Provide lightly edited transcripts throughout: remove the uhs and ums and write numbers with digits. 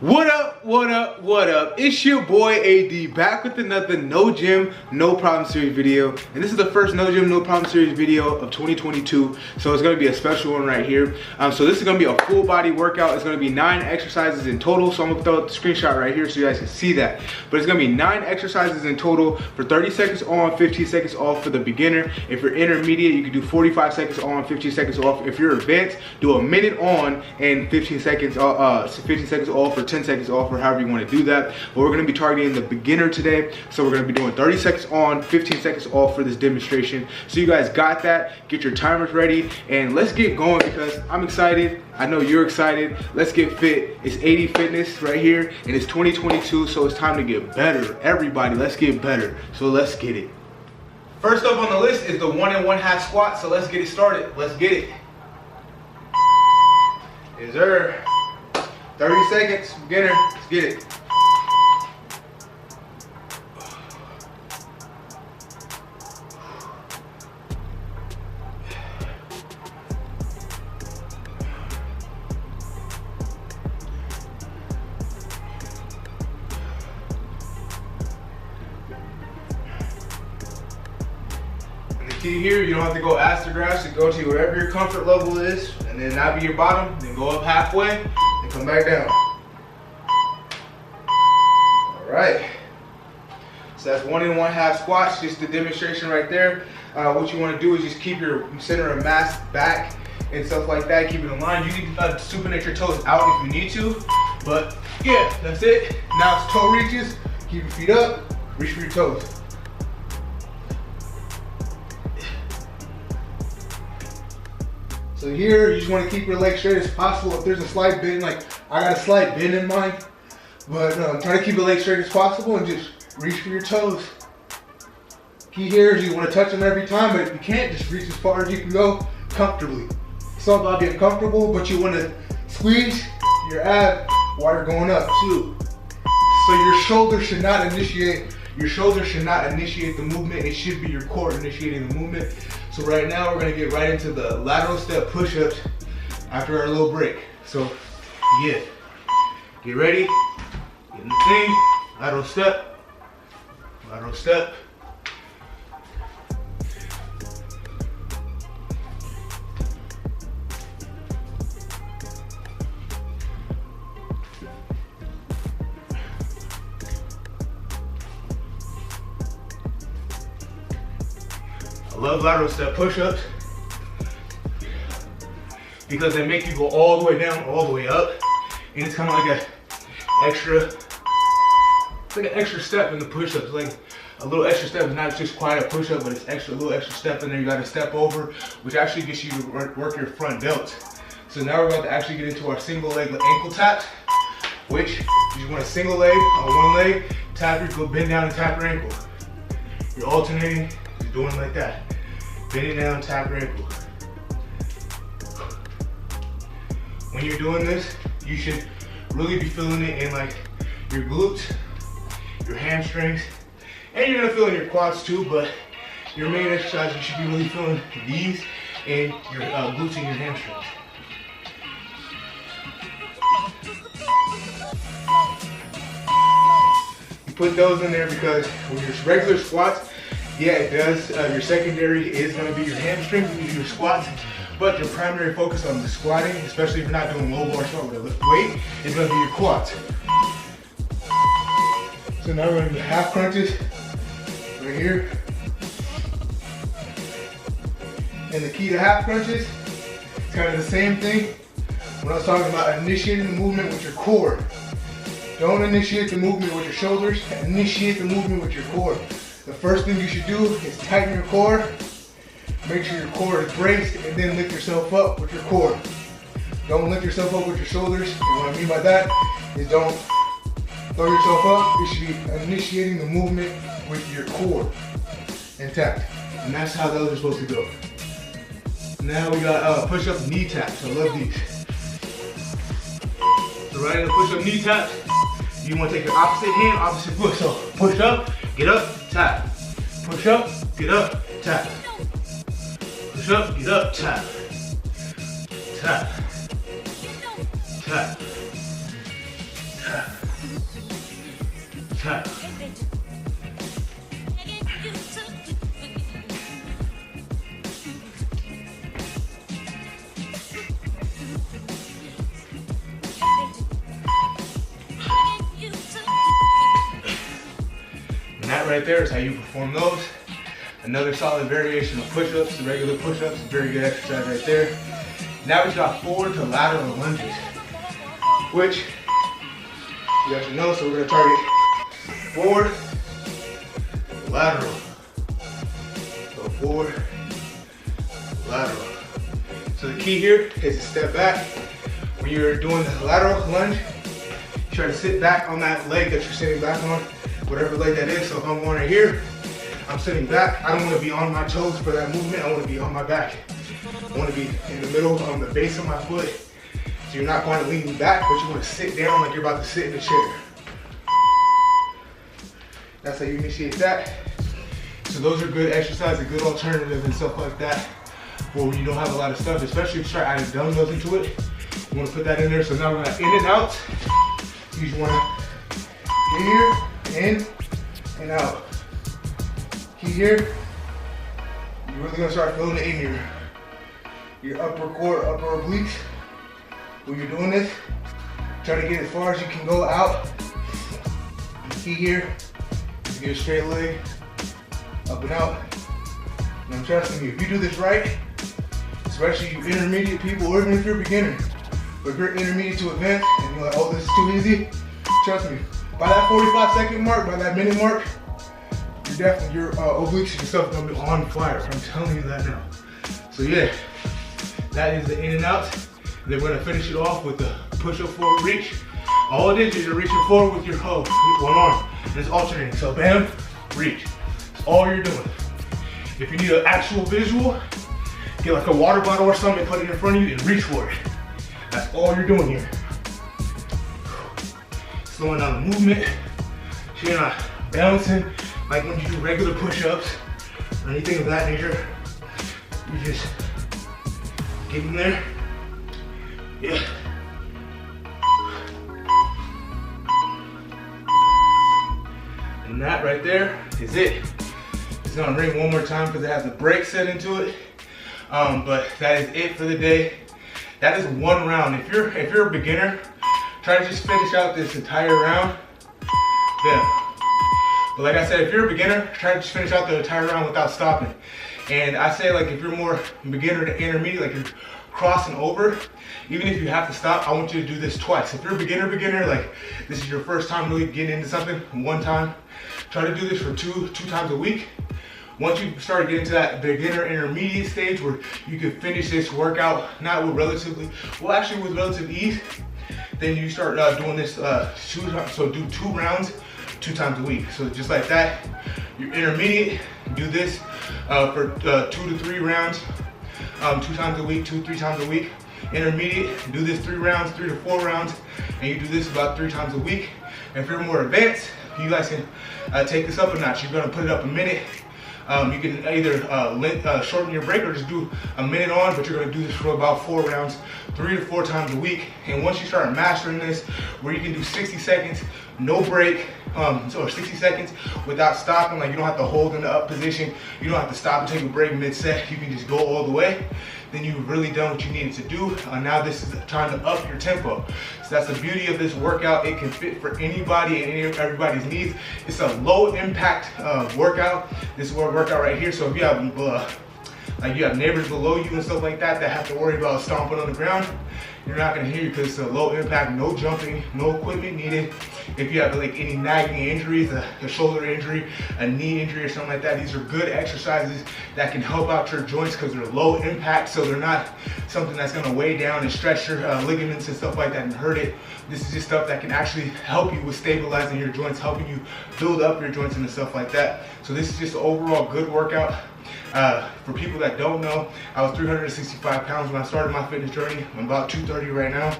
What up, what up, what up? It's your boy AD back with another No Gym, No Problem series video. And this is the first No Gym, No Problem series video of 2022. So it's gonna be a special one right here. So this is gonna be a full body workout. It's gonna be 9 exercises in total. So I'm gonna throw the screenshot right here so you guys can see that. But it's gonna be 9 exercises in total for 30 seconds on, 15 seconds off for the beginner. If you're intermediate, you can do 45 seconds on, 15 seconds off. If you're advanced, do a minute on and 15 seconds off for 10 seconds off, or however you want to do that. But we're going to be targeting the beginner today, so we're going to be doing 30 seconds on, 15 seconds off for this demonstration. So you guys got that, get your timers ready, and let's get going because I'm excited. I know you're excited. Let's get fit. It's AD Fitness right here, and it's 2022, so it's time to get better. Everybody, let's get better. So let's get it. First up on the list is the 1 and 1/2 squat, so let's get it started. Let's get it. Yes, sir. 30 seconds, beginner, let's get it. And the key here, you don't have to go ass to grass, you go to whatever your comfort level is, and then that be your bottom, then go up halfway. Come back down. All right. So that's 1 and 1/2 squats, just the demonstration right there. What you want to do is just keep your center of mass back and stuff like that. Keep it in line. You can supinate your toes out if you need to, but yeah, that's it. Now it's toe reaches. Keep your feet up. Reach for your toes. So here, you just want to keep your legs straight as possible. If there's a slight bend, like I got a slight bend in mine, but try to keep your legs straight as possible and just reach for your toes. Key here is you want to touch them every time, but if you can't, just reach as far as you can go comfortably. It's all about getting comfortable, but you want to squeeze your ab while you're going up too. So your shoulders should not initiate the movement. It should be your core initiating the movement. So right now we're gonna get right into the lateral step push-ups after our little break. So yeah, get ready, get in the thing, lateral step, lateral step. I love lateral step push-ups because they make you go all the way down, all the way up, and it's kind of like an extra step in the push-ups. Like a little extra step is not just quite a push-up, but it's a little extra step in there. You got to step over, which actually gets you to work your front delts. So now we're about to actually get into our single leg ankle taps, which you want a single leg on one leg, go bend down and tap your ankle. You're alternating, just doing it like that. Bending down, tap your ankle. When you're doing this, you should really be feeling it in like your glutes, your hamstrings, and you're gonna feel in your quads too, but your main exercise, you should be really feeling these and your glutes and your hamstrings. You put those in there because when your regular squats, yeah, it does. Your secondary is going to be your hamstrings and your squats, but your primary focus on the squatting, especially if you're not doing low bar squat with a lift weight, is going to be your quads. So now we're going to do half crunches right here. And the key to half crunches, it's kind of the same thing when I was talking about initiating the movement with your core. Don't initiate the movement with your shoulders, initiate the movement with your core. The first thing you should do is tighten your core, make sure your core is braced, and then lift yourself up with your core. Don't lift yourself up with your shoulders. And what I mean by that is don't throw yourself up. You should be initiating the movement with your core intact. And that's how those are supposed to go. Now we got push-up knee taps. I love these. So right in the push-up knee taps, you want to take your opposite hand, opposite foot. So push up, get up, tap. Push up, get up, tap. Push up, get up, tap. Tap. Tap. tap, tap. And that right there is how you perform those. Another solid variation of push-ups, the regular push-ups, very good exercise right there. Now we got forward to lateral lunges, which you guys should know, so we're gonna target forward, lateral, go forward, lateral. So the key here is to step back. When you're doing the lateral lunge, try to sit back on that leg that you're sitting back on, whatever leg that is. So if I'm going right here, I'm sitting back. I don't want to be on my toes for that movement. I want to be on my back. I want to be in the middle, on the base of my foot. So you're not going to lean back, but you want to sit down like you're about to sit in a chair. That's how you initiate that. So those are good exercises, good alternatives and stuff like that. For when you don't have a lot of stuff, especially if you start adding dumbbells into it. You want to put that in there. So now we're going to in and out. You just want to here, in, and out. Key here, you're really gonna start feeling it in your upper core, upper obliques. When you're doing this, try to get as far as you can go out. Key here, you get a straight leg, up and out. And I'm trusting you, if you do this right, especially you intermediate people, or even if you're a beginner, but if you're intermediate to advanced, and you're like, oh, this is too easy, trust me, by that 45-second mark, by that minute mark, definitely your obliques and stuff gonna be on fire. I'm telling you that now. So yeah, that is the in and out. And then we're gonna finish it off with the push-up forward reach. All it is you're reaching forward with your one arm. And it's alternating. So bam, reach. That's all you're doing. If you need an actual visual, get like a water bottle or something, put it in front of you and reach for it. That's all you're doing here. Slowing down the movement. So you're not balancing like when you do regular push-ups or anything of that nature. You just get in there. Yeah. And that right there is it. It's gonna ring one more time because it has a break set into it. But that is it for the day. That is one round. If you're a beginner, try to just finish out this entire round. Then. But like I said, if you're a beginner, try to just finish out the entire round without stopping. And I say, like, if you're more beginner to intermediate, like you're crossing over, even if you have to stop, I want you to do this twice. If you're a beginner, like this is your first time really getting into something, one time, try to do this for two times a week. Once you start getting to that beginner intermediate stage where you can finish this workout, not with actually with relative ease, then you start doing this so do 2 rounds 2 times a week. So just like that, you're intermediate, do this for 2 to 3 rounds, 2 times a week, 2-3 times a week. Intermediate, do this 3 rounds, 3 to 4 rounds, and you do this about 3 times a week. And if you're more advanced, you guys can take this up a notch. You're gonna put it up a minute. You can either shorten your break or just do a minute on, but you're gonna do this for about 4 rounds, 3 to 4 times a week. And once you start mastering this, where you can do 60 seconds, no break, or 60 seconds without stopping, like you don't have to hold in the up position, you don't have to stop and take a break mid-set, you can just go all the way, then you've really done what you needed to do. Now this is the time to up your tempo. So that's the beauty of this workout. It can fit for anybody and everybody's needs. It's a low impact workout. This workout right here. So if you have like you have neighbors below you and stuff like that have to worry about stomping on the ground, you're not gonna hear you because it's a low impact, no jumping, no equipment needed. If you have like any nagging injuries, a shoulder injury, a knee injury or something like that, these are good exercises that can help out your joints because they're low impact, so they're not something that's gonna weigh down and stretch your ligaments and stuff like that and hurt it. This is just stuff that can actually help you with stabilizing your joints, helping you build up your joints and stuff like that. So this is just an overall good workout. For people that don't know, I was 365 pounds when I started my fitness journey. I'm about 230 right now.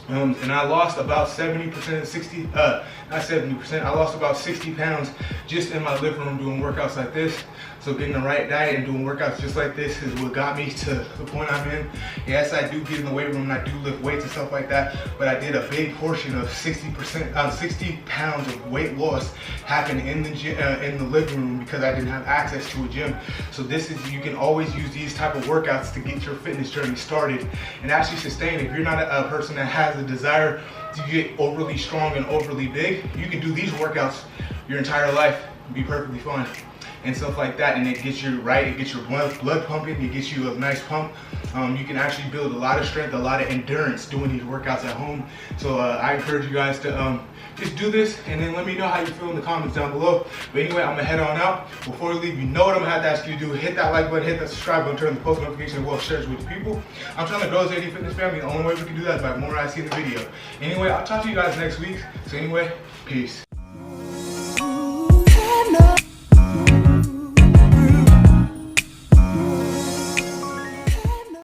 And I lost about 70%, 60, not 70%, I lost about 60 pounds just in my living room doing workouts like this. So getting the right diet and doing workouts just like this is what got me to the point I'm in. Yes, I do get in the weight room and I do lift weights and stuff like that, but I did a big portion of 60 pounds of weight loss happen in the gym, in the living room, because I didn't have access to a gym. So this is, you can always use these type of workouts to get your fitness journey started and actually sustain. If you're not a person that has a desire to get overly strong and overly big, you can do these workouts your entire life and be perfectly fine and stuff like that. And it gets you right, it gets your blood pumping, it gets you a nice pump. You can actually build a lot of strength, a lot of endurance doing these workouts at home. So I encourage you guys to just do this, and then let me know how you feel in the comments down below. But anyway, I'm gonna head on out. Before we leave, you know what I'm gonna have to ask you to do. Hit that like button, hit that subscribe button, turn the post notification, well, share it with your people. I'm trying to grow this AD Fitness family. The only way we can do that is by more eyes see the video. Anyway, I'll talk to you guys next week. So anyway, peace.